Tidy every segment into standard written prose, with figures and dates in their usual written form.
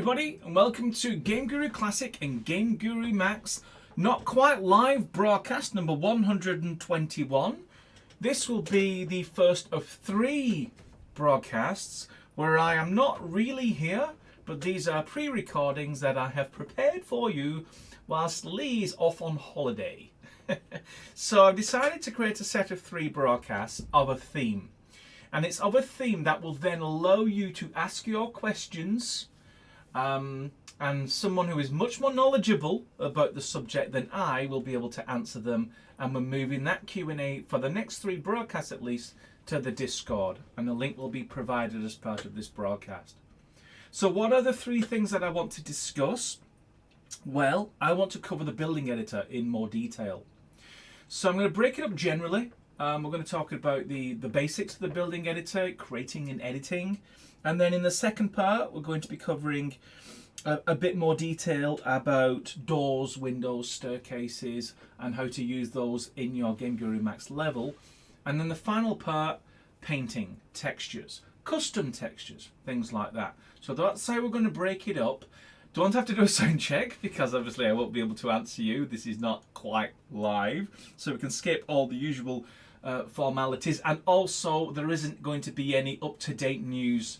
everybody, and welcome to GameGuru Classic and GameGuru Max not quite live broadcast number 121. This will be the first of 3 broadcasts where I am not really here, but these are pre-recordings that I have prepared for you whilst Lee is off on holiday. So I've decided to create a set of 3 broadcasts of a theme. And it's of a theme that will then allow you to ask your questions, and someone who is much more knowledgeable about the subject than I will be able to answer them. And we're moving that Q&A for the next 3 broadcasts at least to the Discord, and the link will be provided as part of this broadcast. So what are the 3 things that I want to discuss? Well, I want to cover the building editor in more detail. So I'm going to break it up generally. We're going to talk about the basics of the building editor, creating and editing. And then in the second part, we're going to be covering a bit more detail about doors, windows, staircases, and how to use those in your GameGuru Max level. And then the final part, painting, textures, custom textures, things like that. So that's how we're going to break it up. Don't have to do a sound check because obviously I won't be able to answer you. This is not quite live, so we can skip all the usual formalities, and also there isn't going to be any up-to-date news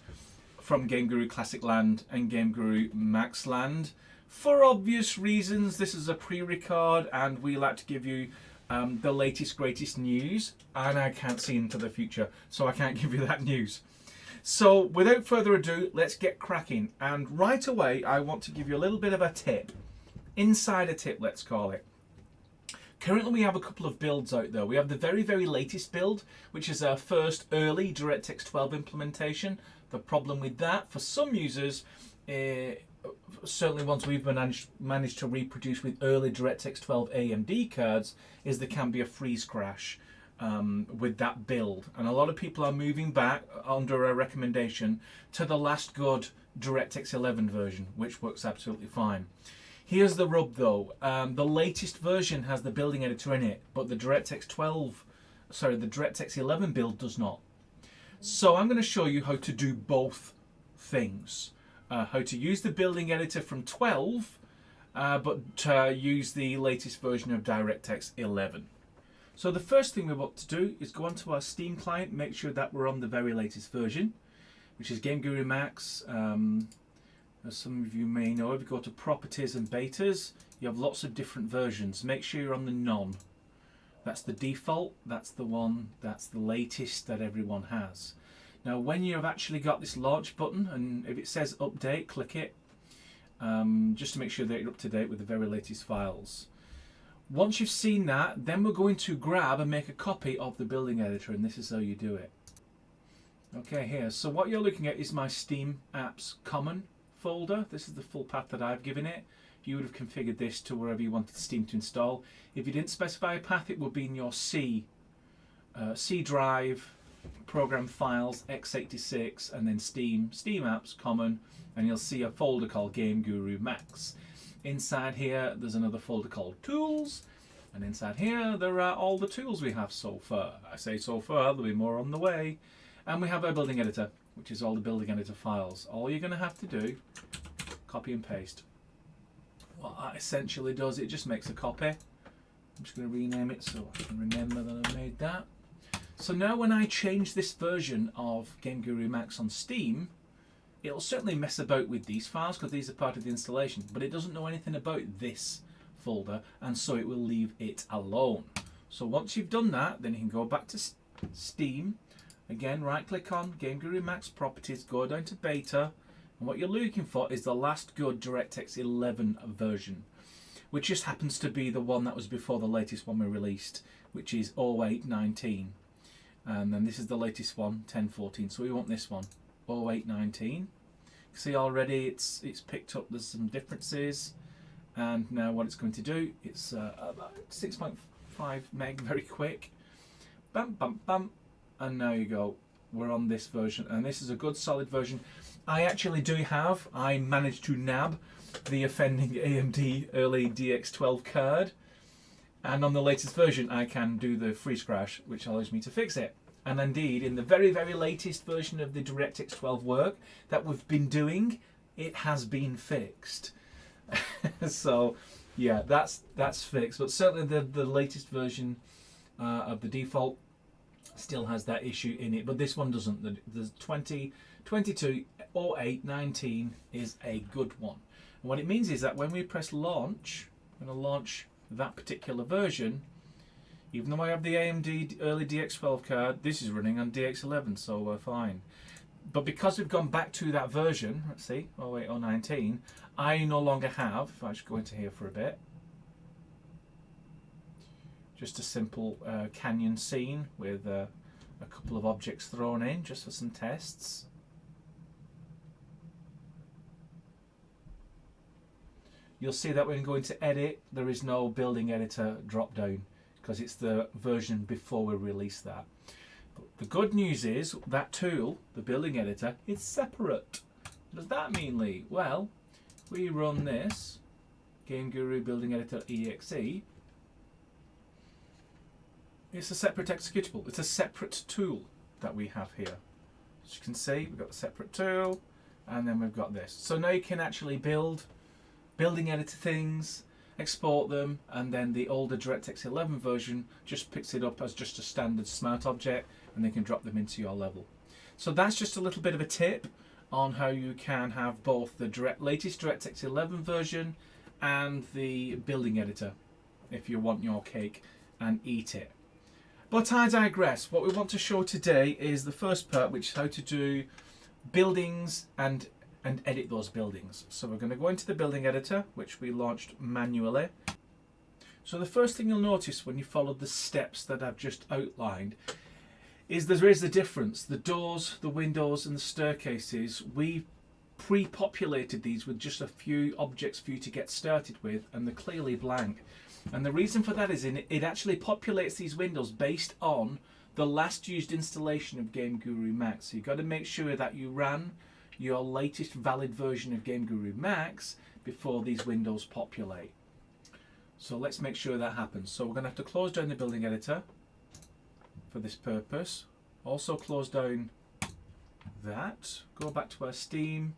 from GameGuru Classic Land and GameGuru Max Land. For obvious reasons, this is a pre-record and we like to give you the latest, greatest news, and I can't see into the future, so I can't give you that news. So without further ado, let's get cracking. And right away, I want to give you a little bit of a tip. Insider tip, let's call it. Currently, we have a couple of builds out there. We have the very, very latest build, which is our first early DirectX 12 implementation. The problem with that, for some users, certainly ones we've managed to reproduce with early DirectX 12 AMD cards, is there can be a freeze crash with that build. And a lot of people are moving back under a recommendation to the last good DirectX 11 version, which works absolutely fine. Here's the rub though, the latest version has the building editor in it, but the DirectX 11 build does not. So I'm going to show you how to do both things. How to use the building editor from 12, but use the latest version of DirectX 11. So the first thing we want to do is go onto our Steam client, make sure that we're on the very latest version, which is GameGuru Max. As some of you may know, if you go to Properties and Betas, you have lots of different versions. Make sure you're on the None. That's the default, that's the one, that's the latest that everyone has. Now when you've actually got this launch button, and if it says update, click it, just to make sure that you're up to date with the very latest files. Once you've seen that, then we're going to grab and make a copy of the building editor, and this is how you do it. Okay, here, so what you're looking at is my Steam Apps Common folder. This is the full path that I've given it. You would have configured this to wherever you wanted Steam to install. If you didn't specify a path, it would be in your C drive, program files, x86, and then Steam Apps Common, and you'll see a folder called GameGuru Max. Inside here, there's another folder called Tools, and inside here, there are all the tools we have so far. I say so far, there'll be more on the way. And we have our building editor, which is all the building editor files. All you're going to have to do, copy and paste. What that essentially does, it just makes a copy. I'm just going to rename it so I can remember that I made that. So now when I change this version of GameGuru Max on Steam, it'll certainly mess about with these files because these are part of the installation, but it doesn't know anything about this folder, and so it will leave it alone. So once you've done that, then you can go back to Steam. Again, right click on GameGuru Max Properties, go down to Beta, and what you're looking for is the last good DirectX 11 version, which just happens to be the one that was before the latest one we released, which is 0819. And then this is the latest one, 1014, so we want this one, 0819. See already it's picked up, there's some differences, and now what it's going to do, it's about 6.5 meg, very quick. Bam, bam, bam. And now you go, we're on this version, and this is a good solid version. I managed to nab the offending AMD early DX12 card, and on the latest version I can do the freeze crash, which allows me to fix it. And indeed, in the very, very latest version of the DirectX 12 work that we've been doing, it has been fixed. So yeah, that's fixed, but certainly the latest version of the default still has that issue in it, but this one doesn't. The 20, 22, 08, 19 is a good one. And what it means is that when we press launch, I'm going to launch that particular version, even though I have the AMD early DX12 card, this is running on DX11, so we're fine. But because we've gone back to that version, let's see, 08 or 19, I no longer have, if I just go into here for a bit, just a simple canyon scene with a couple of objects thrown in just for some tests. You'll see that when you go into edit, there is no building editor drop down because it's the version before we release that. But the good news is that tool, the building editor, is separate. What does that mean, Lee? Well, we run this GameGuru Building Editor EXE. It's a separate executable. It's a separate tool that we have here. As you can see, we've got a separate tool, and then we've got this. So now you can actually building editor things, export them, and then the older DirectX 11 version just picks it up as just a standard smart object, and they can drop them into your level. So that's just a little bit of a tip on how you can have both the latest DirectX 11 version and the building editor if you want your cake and eat it. But I digress. What we want to show today is the first part, which is how to do buildings and edit those buildings. So we're going to go into the building editor, which we launched manually. So the first thing you'll notice when you follow the steps that I've just outlined is there is a difference. The doors, the windows and the staircases, we pre-populated these with just a few objects for you to get started with, and they're clearly blank. And the reason for that is it actually populates these windows based on the last used installation of GameGuru Max. So you've got to make sure that you ran your latest valid version of GameGuru Max before these windows populate. So let's make sure that happens. So we're going to have to close down the building editor for this purpose. Also close down that. Go back to our Steam.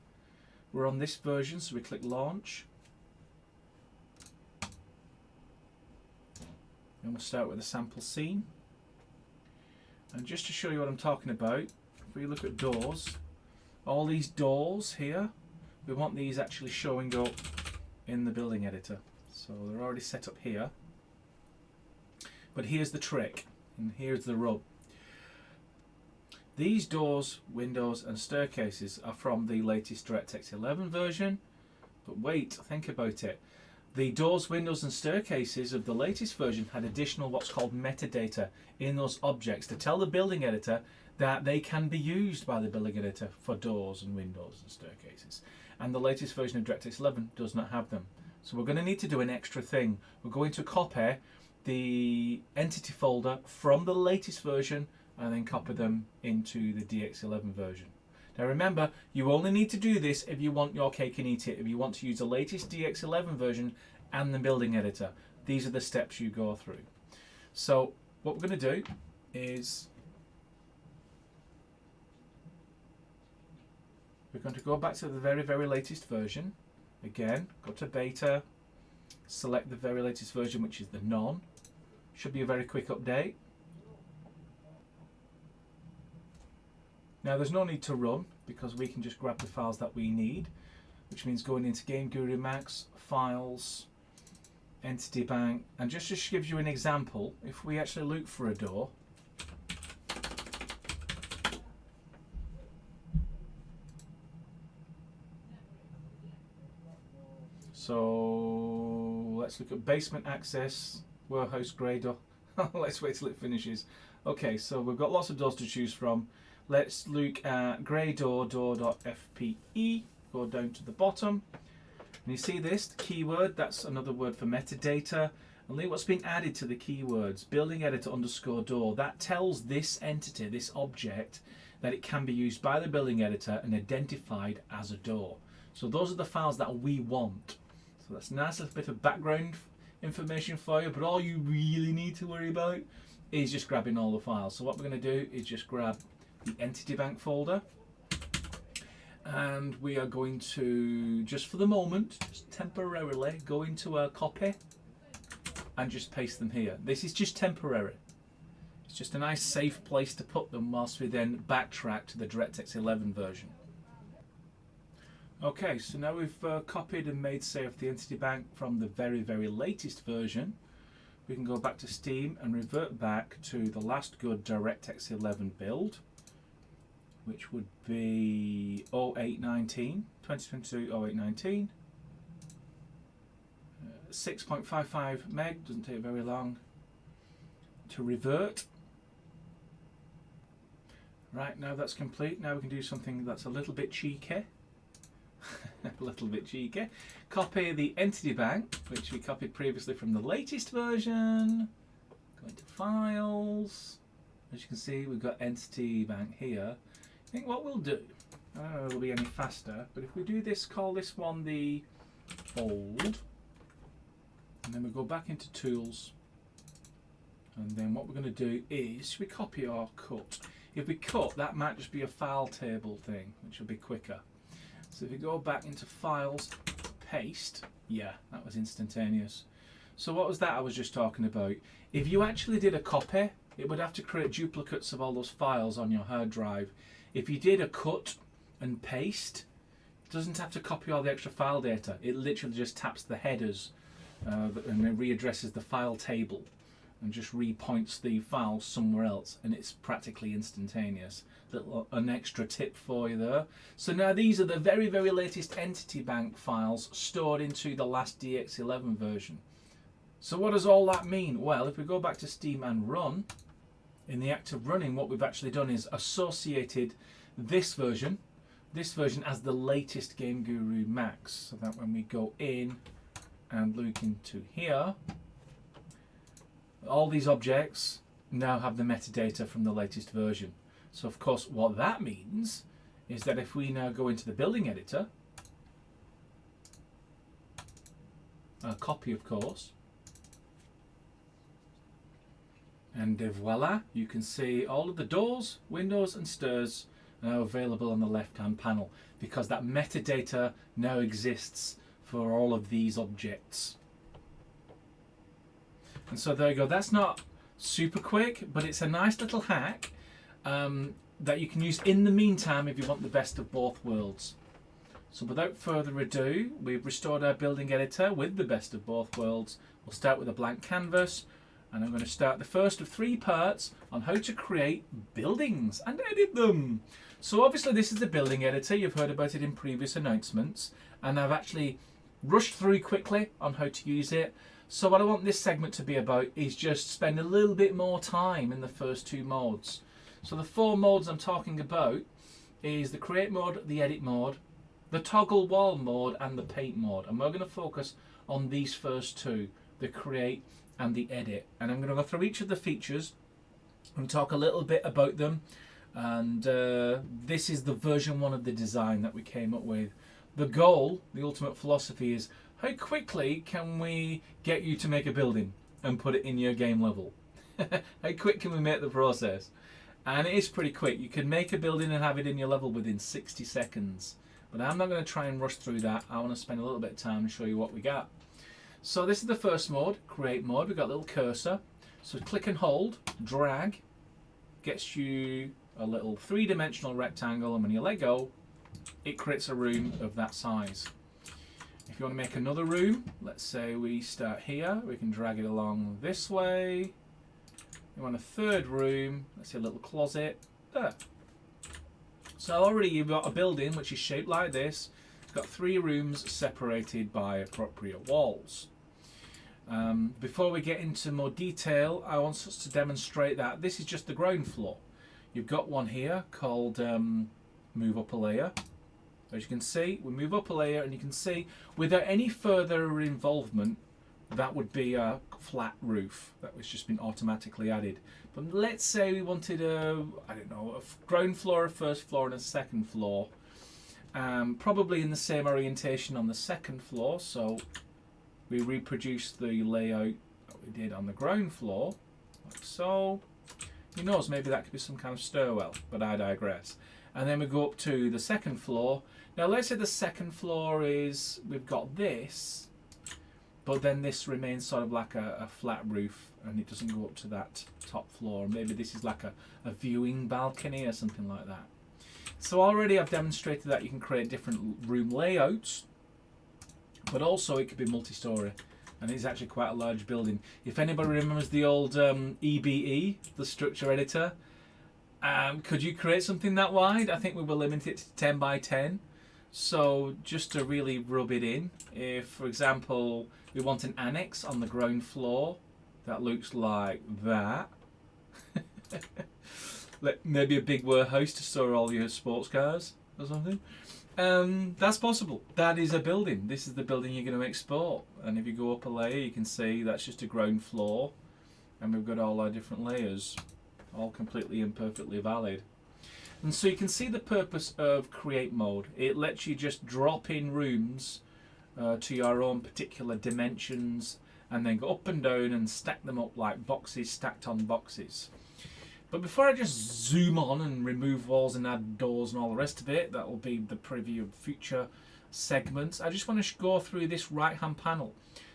We're on this version, so we click launch. And we'll start with a sample scene. And just to show you what I'm talking about, if we look at doors, all these doors here, we want these actually showing up in the building editor. So they're already set up here. But here's the trick, and here's the rub. These doors, windows and staircases are from the latest DirectX 11 version. But wait, think about it. The doors, windows and staircases of the latest version had additional what's called metadata in those objects to tell the building editor that they can be used by the building editor for doors and windows and staircases. And the latest version of DirectX 11 does not have them. So we're going to need to do an extra thing. We're going to copy the entity folder from the latest version and then copy them into the DX11 version. Now remember, you only need to do this if you want your cake and eat it, if you want to use the latest DX11 version and the building editor. These are the steps you go through. So what we're going to do is we're going to go back to the very, very latest version. Again, go to beta, select the very latest version, which is the none. Should be a very quick update. Now there's no need to run because we can just grab the files that we need, which means going into GameGuru Max, Files, Entity Bank, and just to give you an example, if we actually look for a door, so let's look at basement access, warehouse grey door. Let's wait till it finishes. Okay, so we've got lots of doors to choose from. Let's look at grey door.fpe, go down to the bottom. And you see this, the keyword, that's another word for metadata. And look what's been added to the keywords, building editor underscore door. That tells this entity, this object, that it can be used by the building editor and identified as a door. So those are the files that we want. So that's a nice little bit of background information for you, but all you really need to worry about is just grabbing all the files. So what we're going to do is just grab the entity bank folder, And we are going to, just for the moment, just temporarily go into our copy and just paste them here. This is just temporary. It's just a nice safe place to put them whilst we then backtrack to the DirectX 11 version. Okay, so now we've copied and made safe the entity bank from the very, very latest version. We can go back to Steam and revert back to the last good DirectX 11 build, which would be 0819, 2022 0819. 6.55 meg, doesn't take very long to revert. Right, now that's complete. Now we can do something that's a little bit cheeky. A little bit cheeky. Copy the entity bank, which we copied previously from the latest version. Go into files. As you can see, we've got entity bank here. I think what we'll do, I don't know if it'll be any faster, but if we do this, call this one the old, and then we go back into tools, and then what we're going to do is, should we copy or cut? If we cut, that might just be a file table thing, which will be quicker. So if you go back into files, paste, yeah, that was instantaneous. So what was that I was just talking about? If you actually did a copy, it would have to create duplicates of all those files on your hard drive. If you did a cut and paste, it doesn't have to copy all the extra file data. It literally just taps the headers and then readdresses the file table and just repoints the files somewhere else, and it's practically instantaneous. An extra tip for you there. So now these are the very, very latest entity bank files stored into the last DX11 version. So what does all that mean? Well, if we go back to Steam and run, in the act of running, what we've actually done is associated this version as the latest GameGuru Max, so that when we go in and look into here, all these objects now have the metadata from the latest version. So of course what that means is that if we now go into the building editor, a copy of course, and voila, you can see all of the doors, windows and stairs are now available on the left hand panel, because that metadata now exists for all of these objects. And so there you go. That's not super quick, but it's a nice little hack that you can use in the meantime if you want the best of both worlds. So without further ado, we've restored our building editor with the best of both worlds. We'll start with a blank canvas, and I'm going to start the first of 3 parts on how to create buildings and edit them. So obviously this is the building editor. You've heard about it in previous announcements, and I've actually rushed through quickly on how to use it. So what I want this segment to be about is just spend a little bit more time in the first 2 modes. So the 4 modes I'm talking about is the create mode, the edit mode, the toggle wall mode and the paint mode. And we're going to focus on these first 2, the create and the edit. And I'm going to go through each of the features and talk a little bit about them. And this is the version 1 of the design that we came up with. The goal, the ultimate philosophy is, how quickly can we get you to make a building and put it in your game level? How quick can we make the process? And it is pretty quick. You can make a building and have it in your level within 60 seconds. But I'm not going to try and rush through that. I want to spend a little bit of time and show you what we got. So this is the first mode, create mode. We've got a little cursor. So click and hold, drag, gets you a little 3-dimensional rectangle, and when you let go, it creates a room of that size. If you want to make another room, let's say we start here, we can drag it along this way. You want a 3rd room, let's say a little closet, there. So already you've got a building which is shaped like this. It's got 3 rooms separated by appropriate walls. Before we get into more detail, I want us to demonstrate that this is just the ground floor. You've got one here called move up a layer. As you can see, we move up a layer, and you can see without any further involvement, that would be a flat roof that was just been automatically added. But let's say we wanted a ground floor, a first floor and a second floor. Probably in the same orientation on the second floor, so we reproduce the layout that we did on the ground floor, like so. Who knows, maybe that could be some kind of stairwell, but I digress. And then we go up to the second floor. Now let's say the second floor is, we've got this, but then this remains sort of like a flat roof and it doesn't go up to that top floor. Maybe this is like a viewing balcony or something like that. So already I've demonstrated that you can create different room layouts, but also it could be multi-story. And it's actually quite a large building. If anybody remembers the old EBE, the structure editor, could you create something that wide? I think we will limit it to 10 by 10. So just to really rub it in, if for example we want an annex on the ground floor that looks like that, maybe a big warehouse to store all your sports cars or something, that's possible. That is a building. This is the building you're going to export, and if you go up a layer you can see that's just a ground floor, and we've got all our different layers, all completely and perfectly valid. And so you can see the purpose of create mode. It lets you just drop in rooms to your own particular dimensions and then go up and down and stack them up like boxes stacked on boxes. But before I just zoom on and remove walls and add doors and all the rest of it, that will be the preview of future segments, I just want to go through this right hand panel.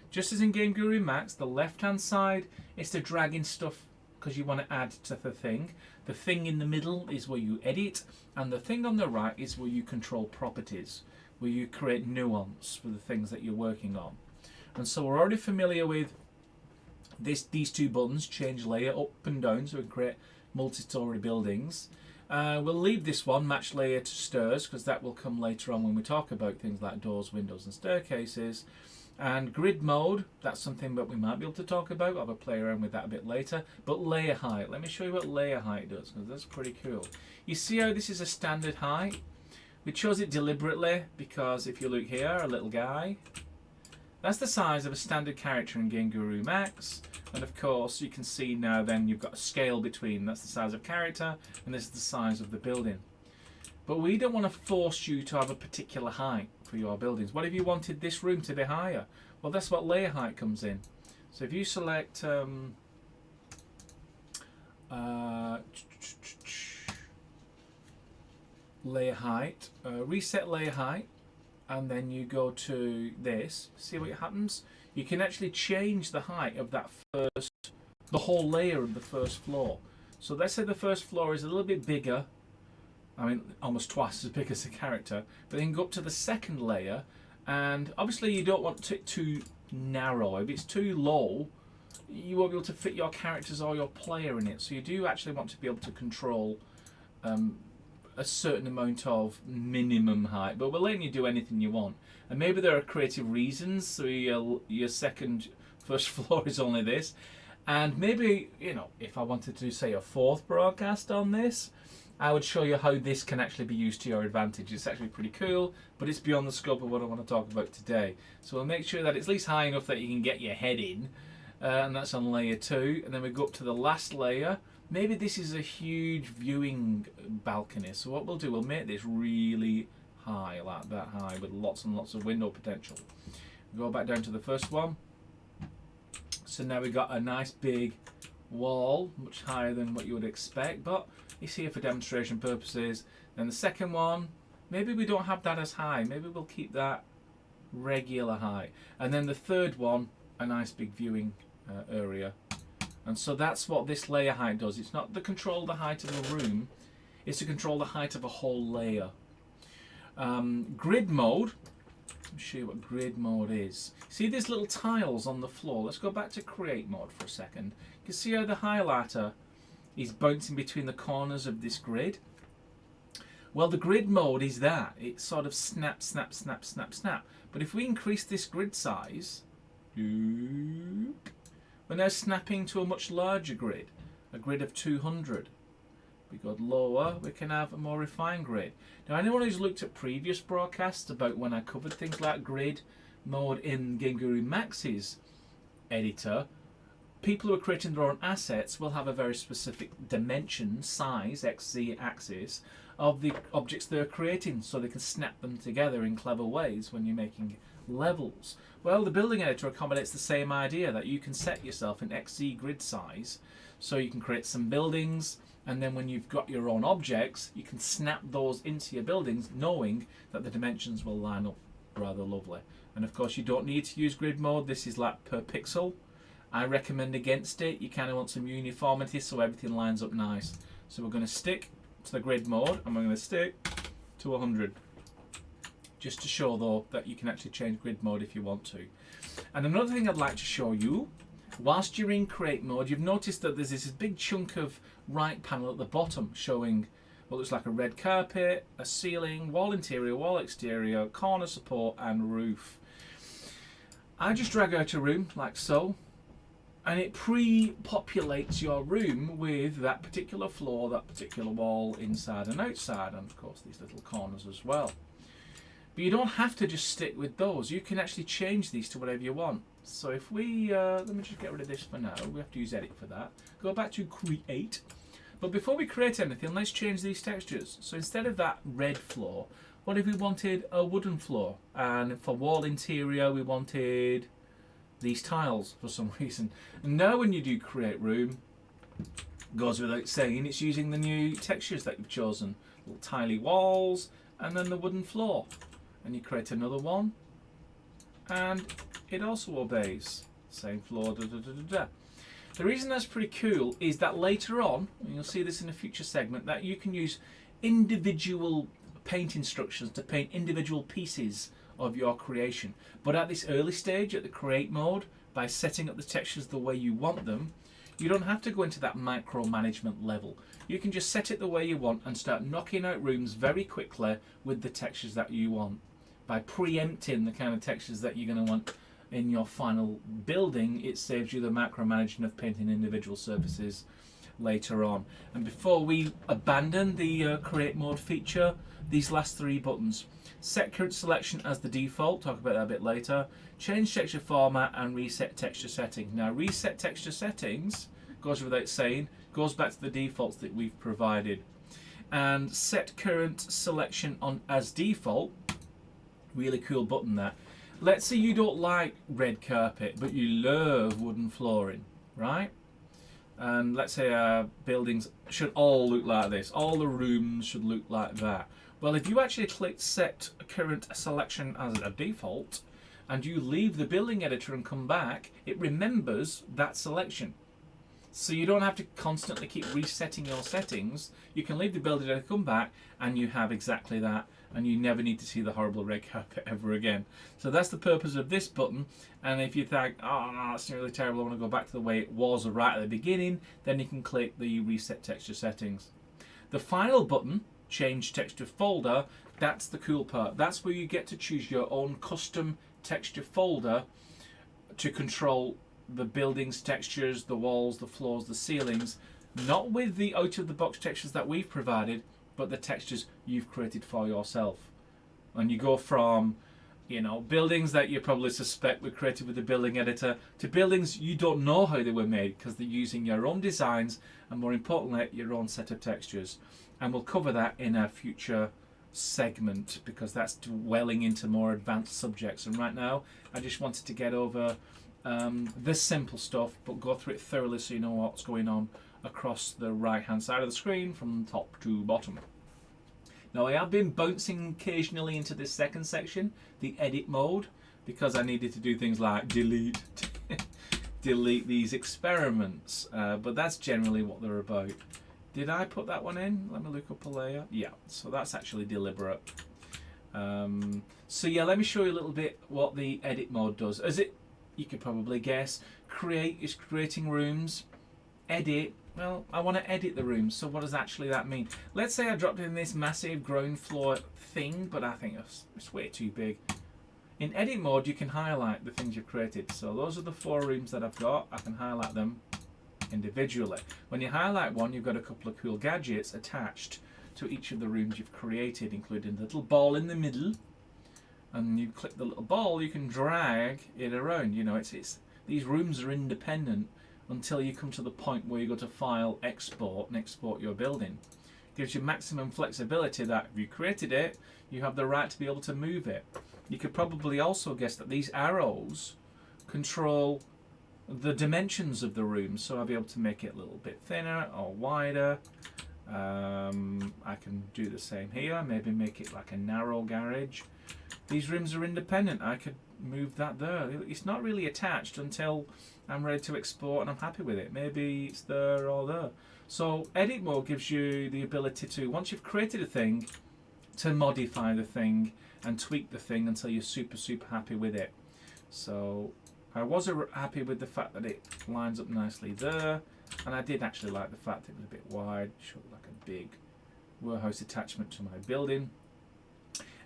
Just as in GameGuru Max, the left hand side is to drag in stuff because you want to add to the thing. The thing in the middle is where you edit, and the thing on the right is where you control properties, where you create nuance for the things that you're working on. And so we're already familiar with these two buttons, change layer up and down, so we can create multi-story buildings. We'll leave this one, match layer to stairs, because that will come later on when we talk about things like doors, windows and staircases. And grid mode, that's something that we might be able to talk about. I'll have a play around with that a bit later. But layer height, let me show you what layer height does, because that's pretty cool. You see how this is a standard height? We chose it deliberately because if you look here, a little guy, that's the size of a standard character in GameGuru Max. And of course you can see now then you've got a scale between, that's the size of character and this is the size of the building. But we don't want to force you to have a particular height for your buildings. What if you wanted this room to be higher? Well, that's what layer height comes in. So if you select layer height, reset layer height, and then you go to this, see what happens? You can actually change the height of that the whole layer of the first floor. So let's say the first floor is a little bit bigger, I mean almost twice as big as the character, but then go up to the second layer, and obviously you don't want it too narrow. If it's too low, you won't be able to fit your characters or your player in it, so you do actually want to be able to control a certain amount of minimum height, but we're letting you do anything you want. And maybe there are creative reasons, so your first floor is only this, and maybe, you know, if I wanted to say a fourth broadcast on this, I would show you how this can actually be used to your advantage. It's actually pretty cool, but it's beyond the scope of what I want to talk about today. So we'll make sure that it's at least high enough that you can get your head in, and that's on layer 2, and then we go up to the last layer. Maybe this is a huge viewing balcony, so what we'll do, we'll make this really high, like that high, with lots and lots of window potential. Go back down to the first one. So now we've got a nice big wall, much higher than what you would expect, but it's here for demonstration purposes. Then the second one, maybe we don't have that as high, maybe we'll keep that regular height. And then the third one, a nice big viewing area. And so that's what this layer height does. It's not to control the height of a room, it's to control the height of a whole layer. Grid mode, let me show you what grid mode is. See these little tiles on the floor? Let's go back to create mode for a second. You can see how the highlighter is bouncing between the corners of this grid. Well, the grid mode is that. It sort of snap, snap, snap, snap, snap. But if we increase this grid size, we're now snapping to a much larger grid, a grid of 200. We go lower, we can have a more refined grid. Now, anyone who's looked at previous broadcasts about when I covered things like grid mode in GameGuru Max's editor, people who are creating their own assets will have a very specific dimension, size, XZ axis, of the objects they're creating, so they can snap them together in clever ways when you're making levels? Well, the building editor accommodates the same idea that you can set yourself an XZ grid size so you can create some buildings, and then when you've got your own objects, you can snap those into your buildings knowing that the dimensions will line up rather lovely. And of course, you don't need to use grid mode. This is like per pixel. I recommend against it. You kind of want some uniformity so everything lines up nice. So we're going to stick to the grid mode, and we're going to stick to 100. Just to show though that you can actually change grid mode if you want to. And another thing I'd like to show you, whilst you're in create mode, you've noticed that there's this big chunk of right panel at the bottom showing what looks like a red carpet, a ceiling, wall interior, wall exterior, corner support and roof. I just drag out a room like so, and it pre-populates your room with that particular floor, that particular wall, inside and outside, and of course these little corners as well. But you don't have to just stick with those. You can actually change these to whatever you want. So if we, let me just get rid of this for now. We have to use edit for that. Go back to create. But before we create anything, let's change these textures. So instead of that red floor, what if we wanted a wooden floor? And for wall interior, we wanted these tiles for some reason. And now when you do create room, goes without saying, it's using the new textures that you've chosen. Little tiley walls, and then the wooden floor. And you create another one, and it also obeys. Same floor, da da da da da. The reason that's pretty cool is that later on, and you'll see this in a future segment, that you can use individual paint instructions to paint individual pieces of your creation. But at this early stage, at the create mode, by setting up the textures the way you want them, you don't have to go into that micromanagement level. You can just set it the way you want and start knocking out rooms very quickly with the textures that you want. By preempting the kind of textures that you're going to want in your final building, it saves you the micromanaging of painting individual surfaces later on. And before we abandon the create mode feature, these last three buttons: set current selection as the default, talk about that a bit later, change texture format, and reset texture settings. Now reset texture settings, goes without saying, goes back to the defaults that we've provided. And set current selection on as default, really cool button there. Let's say you don't like red carpet, but you love wooden flooring, right? And let's say our buildings should all look like this. All the rooms should look like that. Well, if you actually click set current selection as a default, and you leave the building editor and come back, it remembers that selection. So you don't have to constantly keep resetting your settings. You can leave the building editor, come back, and you have exactly that, and you never need to see the horrible red carpet ever again. So that's the purpose of this button. And if you think, oh no, that's really terrible, I want to go back to the way it was right at the beginning, then you can click the reset texture settings. The final button, change texture folder, that's the cool part. That's where you get to choose your own custom texture folder to control the building's textures, the walls, the floors, the ceilings, not with the out-of-the-box textures that we've provided, but the textures you've created for yourself. And you go from, you know, buildings that you probably suspect were created with the building editor to buildings you don't know how they were made because they're using your own designs and, more importantly, your own set of textures. And we'll cover that in a future segment because that's dwelling into more advanced subjects. And right now, I just wanted to get over this simple stuff, but go through it thoroughly so you know what's going on across the right hand side of the screen from top to bottom. Now I have been bouncing occasionally into this second section, the edit mode, because I needed to do things like delete these experiments, but that's generally what they're about. Did I put that one in? Let me look up a layer. Yeah, so that's actually deliberate. So yeah, let me show you a little bit what the edit mode does. As it, you could probably guess, create is creating rooms. Edit, well, I want to edit the rooms, so what does actually that mean? Let's say I dropped in this massive ground floor thing, but I think it's way too big. In edit mode, you can highlight the things you've created. So those are the 4 rooms that I've got. I can highlight them individually. When you highlight one, you've got a couple of cool gadgets attached to each of the rooms you've created, including the little ball in the middle. And you click the little ball, you can drag it around. You know, it's these rooms are independent until you come to the point where you go to File, Export, and export your building. Gives you maximum flexibility that if you created it, you have the right to be able to move it. you could probably also guess that these arrows control the dimensions of the room. So I'll be able to make it a little bit thinner or wider. I can do the same here, maybe make it like a narrow garage. These rooms are independent. I could move that there. It's not really attached until I'm ready to export and I'm happy with it. Maybe it's there or there. So edit mode gives you the ability to, once you've created a thing, to modify the thing and tweak the thing until you're super happy with it. So I was happy with the fact that it lines up nicely there, and I did actually like the fact it was a bit wide, showed like a big warehouse attachment to my building.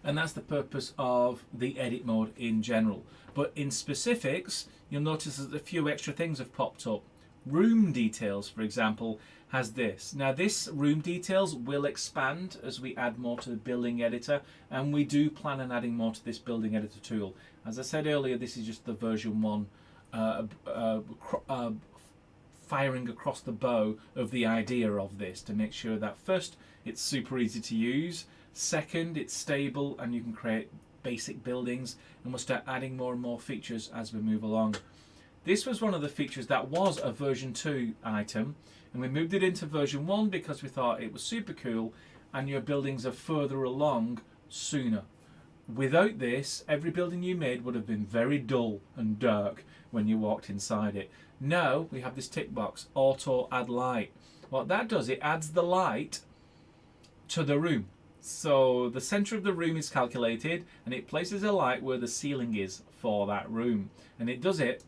And that's the purpose of the edit mode in general. But in specifics, you'll notice that a few extra things have popped up. Room details, for example, has this. Now this room details will expand as we add more to the building editor, and we do plan on adding more to this building editor tool. As I said earlier, this is just the version 1 firing across the bow of the idea of this, to make sure that first, it's super easy to use, second, it's stable and you can create basic buildings, and we'll start adding more and more features as we move along. This was one of the features that was a version 2 item, and we moved it into version 1 because we thought it was super cool and your buildings are further along sooner. Without this, every building you made would have been very dull and dark when you walked inside it. Now we have this tick box, auto add light. What that does, it adds the light to the room. So the center of the room is calculated and it places a light where the ceiling is for that room, and it does it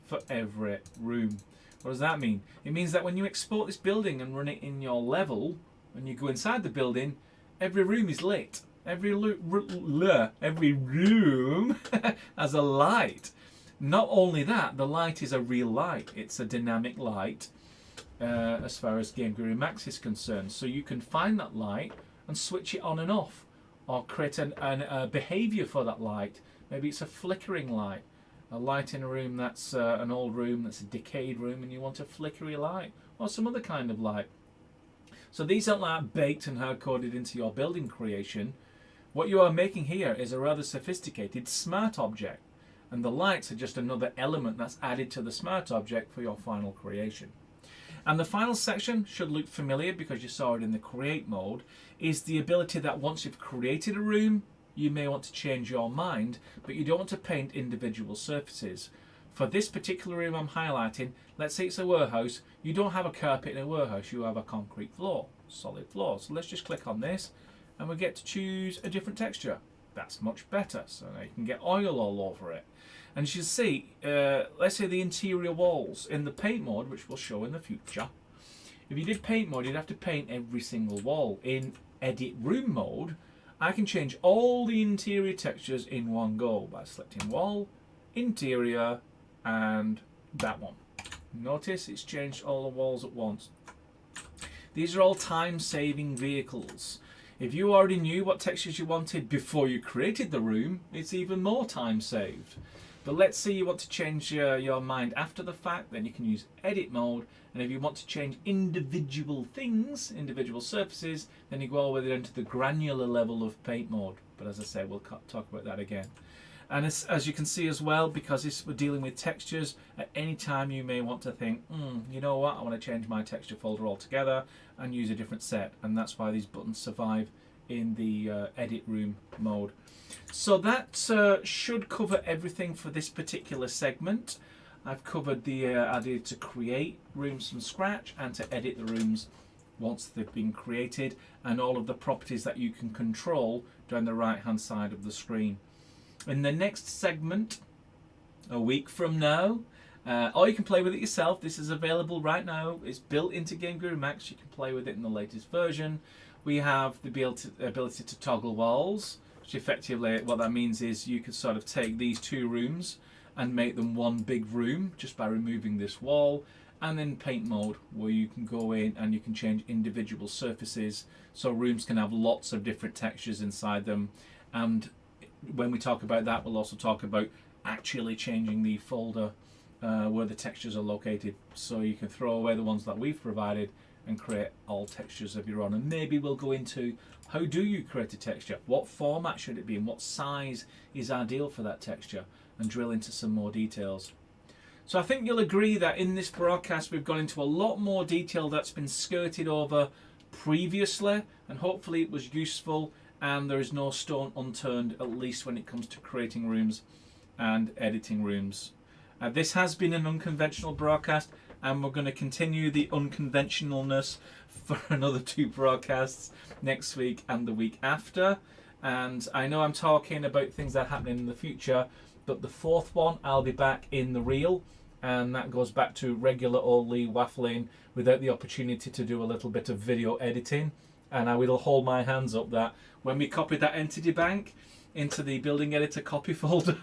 for every room. What does that mean? It means that when you export this building and run it in your level, when you go inside the building, every room is lit. Every room has a light. Not only that, the light is a real light. It's a dynamic light as far as GameGuru Max is concerned. So you can find that light and switch it on and off, or create a behavior for that light. Maybe it's a flickering light. A light in a room that's an old room, that's a decayed room, and you want a flickery light, or some other kind of light. So these aren't like baked and hard-coded into your building creation. What you are making here is a rather sophisticated smart object, and the lights are just another element that's added to the smart object for your final creation. And the final section should look familiar because you saw it in the create mode, is the ability that once you've created a room, you may want to change your mind, but you don't want to paint individual surfaces. For this particular room I'm highlighting, let's say it's a warehouse, you don't have a carpet in a warehouse, you have a concrete floor, solid floor. So let's just click on this and we get to choose a different texture. That's much better. So now you can get oil all over it. And as you see, let's say the interior walls in the paint mode, which we'll show in the future. If you did paint mode, you'd have to paint every single wall. In edit room mode, I can change all the interior textures in one go by selecting wall, interior, and that one. Notice it's changed all the walls at once. These are all time-saving vehicles. If you already knew what textures you wanted before you created the room, it's even more time saved. But let's say you want to change your mind after the fact, then you can use edit mode. And if you want to change individual things, individual surfaces, then you go all the way down to the granular level of paint mode. But as I say, we'll talk about that again. And as you can see as well, because we're dealing with textures, at any time you may want to think, you know what, I want to change my texture folder altogether and use a different set. And that's why these buttons survive in the edit room mode. So that should cover everything for this particular segment. I've covered the idea to create rooms from scratch and to edit the rooms once they've been created, and all of the properties that you can control down the right hand side of the screen. In the next segment, a week from now, or you can play with it yourself. This is available right now. It's built into GameGuru Max. You can play with it in the latest version. We have the ability to toggle walls, which effectively what that means is you could sort of take these two rooms and make them one big room just by removing this wall. And then paint mode, where you can go in and you can change individual surfaces, so rooms can have lots of different textures inside them. And when we talk about that, we'll also talk about actually changing the folder where the textures are located, so you can throw away the ones that we've provided and create all textures of your own. And maybe we'll go into how do you create a texture, what format should it be, and what size is ideal for that texture, and drill into some more details. So I think you'll agree that in this broadcast we've gone into a lot more detail that's been skirted over previously, and hopefully it was useful and there is no stone unturned, at least when it comes to creating rooms and editing rooms. This has been an unconventional broadcast, and we're going to continue the unconventionalness for another 2 broadcasts next week and the week after. And I know I'm talking about things that are happening in the future, but the 4th one I'll be back in the real, and that goes back to regular old Lee waffling without the opportunity to do a little bit of video editing. And I will hold my hands up that when we copied that entity bank into the building editor copy folder,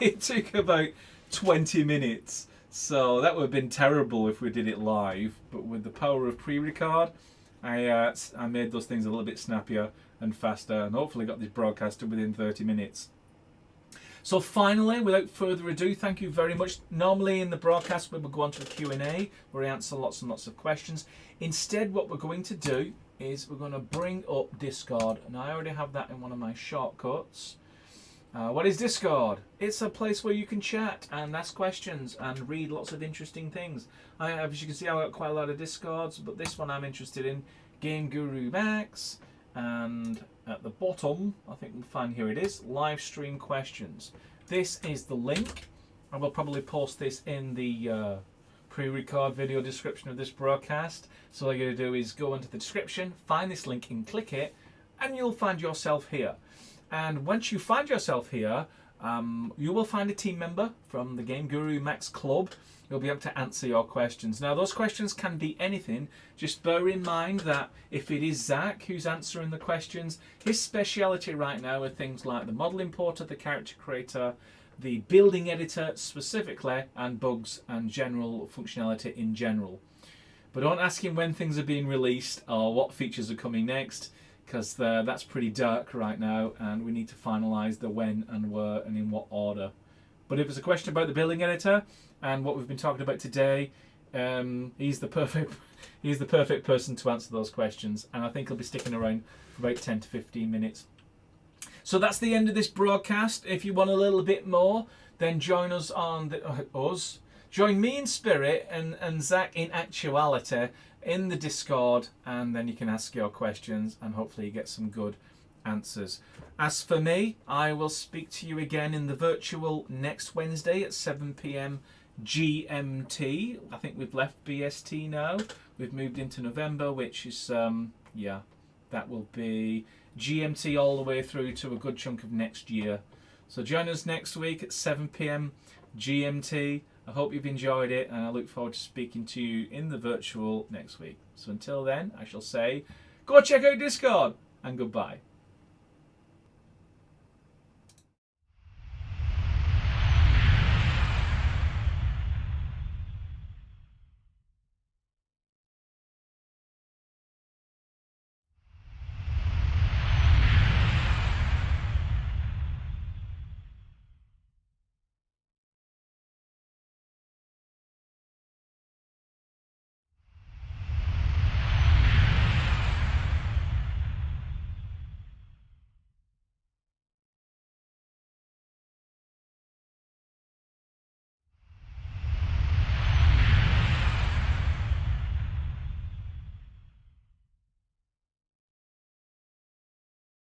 it took about 20 minutes. So that would have been terrible if we did it live, but with the power of pre-record, I made those things a little bit snappier and faster, and hopefully got this broadcasted within 30 minutes. So finally, without further ado, thank you very much. Normally in the broadcast we will go on to a Q&A where we answer lots and lots of questions. Instead, what we're going to do is we're going to bring up Discord, and I already have that in one of my shortcuts. What is Discord? It's a place where you can chat and ask questions and read lots of interesting things. As you can see, I've got quite a lot of Discords, but this one I'm interested in, GameGuru Max, and at the bottom, I think we'll find, here it is, live stream questions. This is the link. I will probably post this in the pre-record video description of this broadcast. So all you got to do is go into the description, find this link and click it, and you'll find yourself here. And once you find yourself here, you will find a team member from the GameGuru Max Club. You'll be able to answer your questions. Now, those questions can be anything. Just bear in mind that if it is Zach who's answering the questions, his speciality right now are things like the model importer, the character creator, the building editor specifically, and bugs and general functionality in general. But don't ask him when things are being released or what features are coming next, because that's pretty dark right now, and we need to finalise the when and where and in what order. But if it's a question about the building editor and what we've been talking about today, he's the perfect person to answer those questions, and I think he'll be sticking around for about 10 to 15 minutes. So that's the end of this broadcast. If you want a little bit more, then join us on join me in spirit and Zach in actuality in the Discord, and then you can ask your questions and hopefully you get some good answers. As for me, I will speak to you again in the virtual next Wednesday at 7 p.m. GMT. I think we've left BST now. We've moved into November, which is, that will be GMT all the way through to a good chunk of next year. So join us next week at 7 p.m. GMT. I hope you've enjoyed it, and I look forward to speaking to you in the virtual next week. So until then, I shall say, go check out Discord, and goodbye.